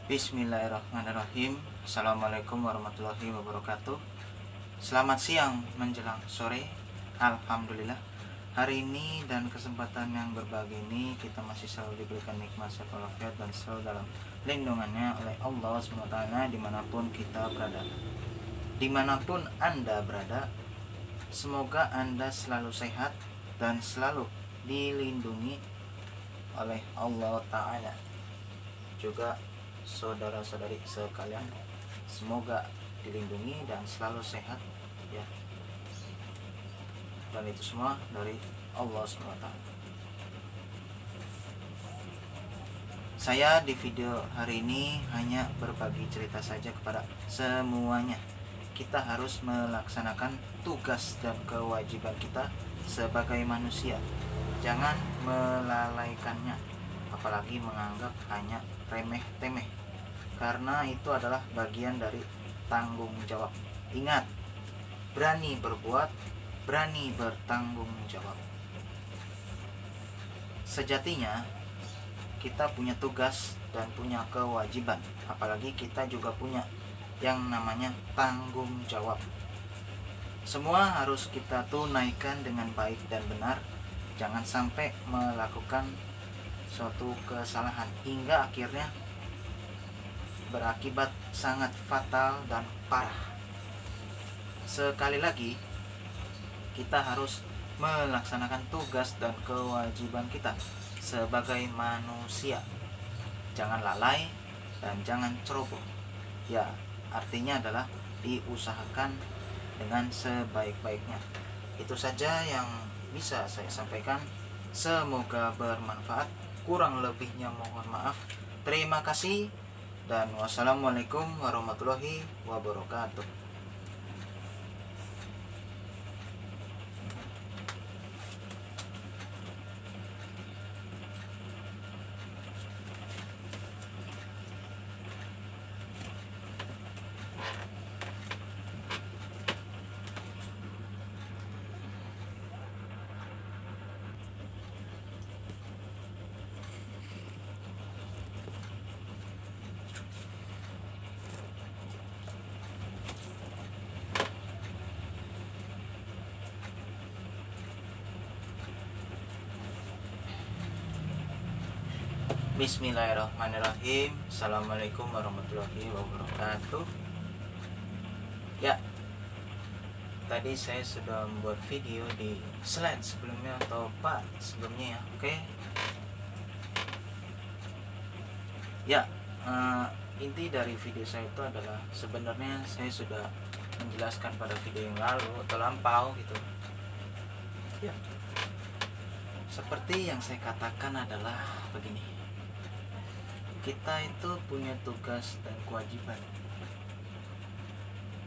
Bismillahirrahmanirrahim. Assalamualaikum warahmatullahi wabarakatuh. Selamat siang menjelang sore. Alhamdulillah, hari ini dan kesempatan yang berbagi ini kita masih selalu diberikan nikmat serta walafiat dan selalu dalam lindungannya oleh Allah SWT dimanapun kita berada. Dimanapun Anda berada, semoga Anda selalu sehat dan selalu dilindungi oleh Allah Ta'ala. Juga saudara-saudari sekalian, semoga dilindungi dan selalu sehat ya. Dan itu semua dari Allah SWT. Saya di video hari ini hanya berbagi cerita saja kepada semuanya. Kita harus melaksanakan tugas dan kewajiban kita sebagai manusia. Jangan melalaikannya, apalagi menganggap hanya remeh-temeh, karena itu adalah bagian dari tanggung jawab. Ingat, berani berbuat, berani bertanggung jawab. Sejatinya kita punya tugas dan punya kewajiban, apalagi kita juga punya yang namanya tanggung jawab. Semua harus kita tunaikan dengan baik dan benar. Jangan sampai melakukan suatu kesalahan hingga akhirnya berakibat sangat fatal dan parah. Sekali lagi, kita harus melaksanakan tugas dan kewajiban kita sebagai manusia. Jangan lalai dan jangan ceroboh. Ya, artinya adalah diusahakan dengan sebaik-baiknya. Itu saja yang bisa saya sampaikan. Semoga bermanfaat. Kurang lebihnya mohon maaf. Terima kasih dan wassalamualaikum warahmatullahi wabarakatuh. Bismillahirrahmanirrahim. Assalamualaikum warahmatullahi wabarakatuh. Ya, tadi saya sudah membuat video di slide sebelumnya atau part sebelumnya ya. Oke. Ya, inti dari video saya itu adalah sebenarnya saya sudah menjelaskan pada video yang lalu atau lampau gitu. Ya, seperti yang saya katakan adalah begini. Kita itu punya tugas dan kewajiban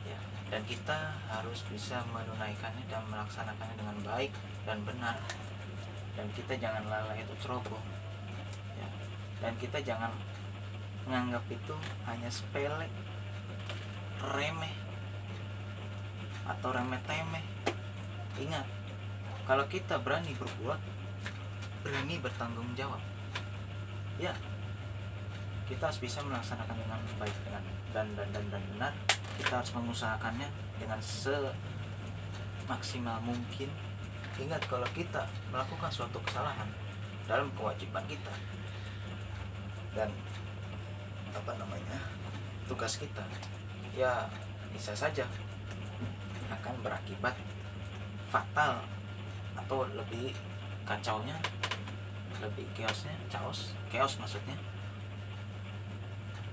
ya, dan kita harus bisa menunaikannya dan melaksanakannya dengan baik dan benar. Dan kita jangan lalai atau ceroboh ya. Dan kita jangan menganggap itu hanya sepele, remeh atau remeh-temeh. Ingat, kalau kita berani berbuat, berani bertanggung jawab ya, kita harus bisa melaksanakan dengan baik dengan dan benar. Kita harus mengusahakannya dengan semaksimal mungkin. Ingat, kalau kita melakukan suatu kesalahan dalam kewajiban kita dan tugas kita, ya bisa saja akan berakibat fatal atau lebih kacaunya, lebih chaos maksudnya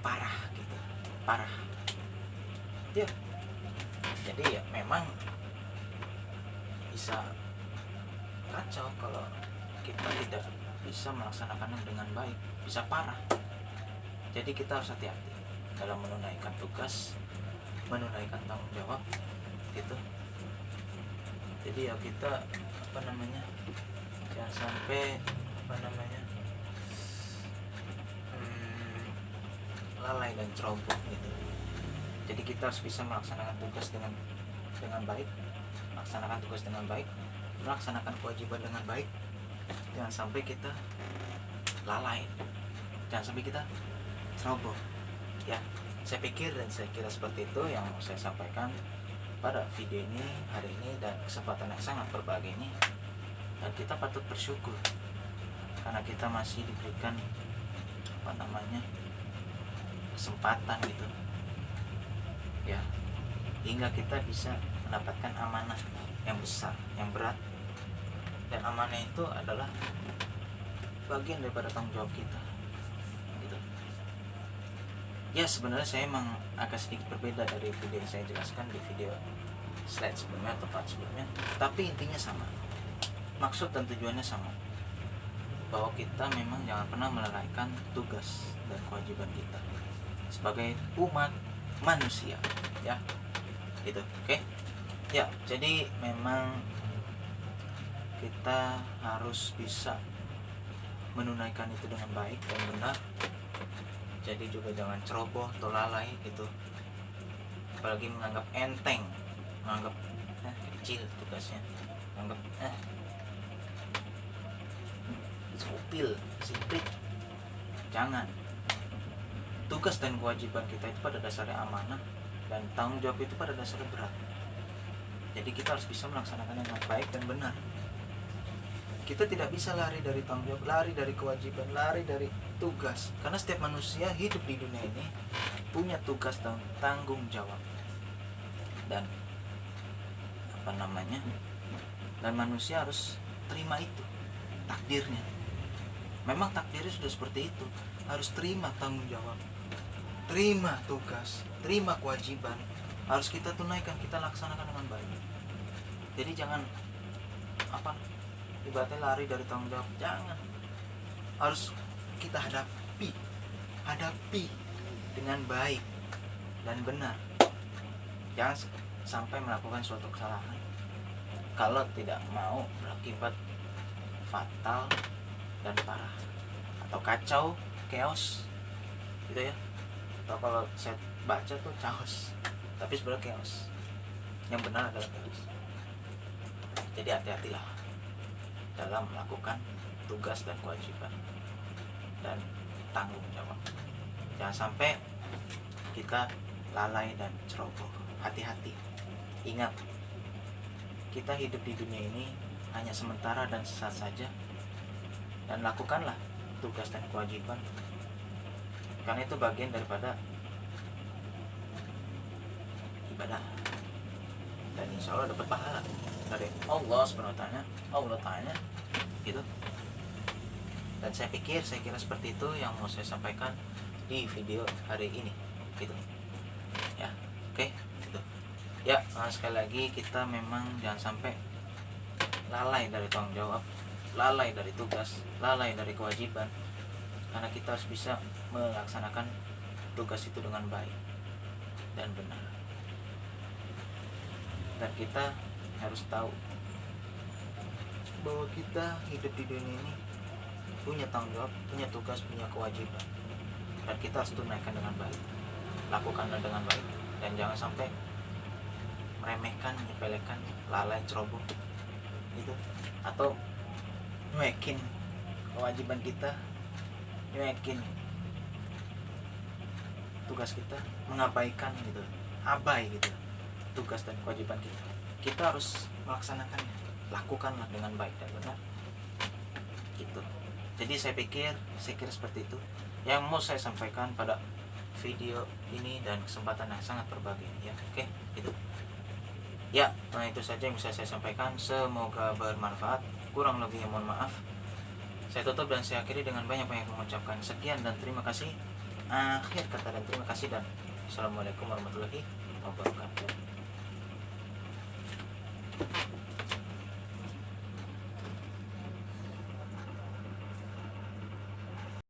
parah gitu, parah ya. Jadi ya memang bisa kacau kalau kita tidak bisa melaksanakannya dengan baik, bisa parah. Jadi kita harus hati-hati dalam menunaikan tugas, menunaikan tanggung jawab gitu. Jadi ya kita jangan sampai lalai dan ceroboh gitu. Jadi kita harus bisa melaksanakan tugas dengan baik, melaksanakan kewajiban dengan baik. Jangan sampai kita lalai, jangan sampai kita ceroboh. Ya, saya pikir dan saya kira seperti itu yang mau saya sampaikan pada video ini hari ini dan kesempatan yang sangat berbahagia ini. Dan kita patut bersyukur karena kita masih diberikan kesempatan gitu ya, hingga kita bisa mendapatkan amanah yang besar, yang berat. Dan amanah itu adalah bagian daripada tanggung jawab kita gitu. Ya, sebenarnya saya emang agak sedikit berbeda dari video yang saya jelaskan di video slide sebelumnya atau part sebelumnya, tapi intinya sama, maksud dan tujuannya sama, bahwa kita memang jangan pernah melalaikan tugas dan kewajiban kita sebagai umat manusia ya, gitu. Oke ya, jadi memang kita harus bisa menunaikan itu dengan baik dan benar. Jadi juga jangan ceroboh atau lalai gitu, apalagi menganggap enteng, menganggap kecil tugasnya, menganggap supil, sipit. Jangan. Tugas dan kewajiban kita itu pada dasarnya amanah, dan tanggung jawab itu pada dasarnya berat. Jadi kita harus bisa melaksanakannya dengan baik dan benar. Kita tidak bisa lari dari tanggung jawab, lari dari kewajiban, lari dari tugas. Karena setiap manusia hidup di dunia ini punya tugas dan tanggung jawab. Dan dan manusia harus terima itu, takdirnya. Memang takdirnya sudah seperti itu. Harus terima tanggung jawab, terima tugas, terima kewajiban. Harus kita tunaikan, kita laksanakan dengan baik. Jadi jangan ibaratnya lari dari tanggung jawab. Jangan. Harus kita hadapi dengan baik dan benar. Jangan sampai melakukan suatu kesalahan kalau tidak mau berakibat fatal dan parah, atau kacau, chaos gitu ya. Atau kalau saya baca tuh chaos, tapi sebenarnya chaos. Yang benar adalah chaos. Jadi hati-hatilah dalam melakukan tugas dan kewajiban dan tanggung jawab. Jangan sampai kita lalai dan ceroboh. Hati-hati. Ingat, kita hidup di dunia ini hanya sementara dan sesaat saja. Dan lakukanlah tugas dan kewajiban, karena itu bagian daripada ibadah, dan insya Allah dapat pahala dari Allah SWT. Allah tanya gitu. Dan saya kira seperti itu yang mau saya sampaikan di video hari ini gitu ya. Oke gitu ya. Sekali lagi, kita memang jangan sampai lalai dari tanggung jawab, lalai dari tugas, lalai dari kewajiban, karena kita harus bisa melaksanakan tugas itu dengan baik dan benar. Dan kita harus tahu bahwa kita hidup di dunia ini punya tanggung jawab, punya tugas, punya kewajiban, dan kita harus tunaikan dengan baik, lakukanlah dengan baik, dan jangan sampai meremehkan, menyepelekan, lalai, ceroboh itu, atau nyuekin kewajiban kita, nyuekin tugas kita, mengabaikan gitu, abai gitu tugas dan kewajiban kita. Kita harus melaksanakannya, lakukanlah dengan baik dan benar gitu. Jadi saya kira seperti itu yang mau saya sampaikan pada video ini dan kesempatan yang sangat berbahagia ya. Oke gitu ya. Itu saja yang bisa saya sampaikan, semoga bermanfaat. Kurang lebihnya mohon maaf. Saya tutup dan saya akhiri dengan banyak-banyak mengucapkan sekian dan terima kasih. Akhir kata dan terima kasih, dan assalamualaikum warahmatullahi wabarakatuh.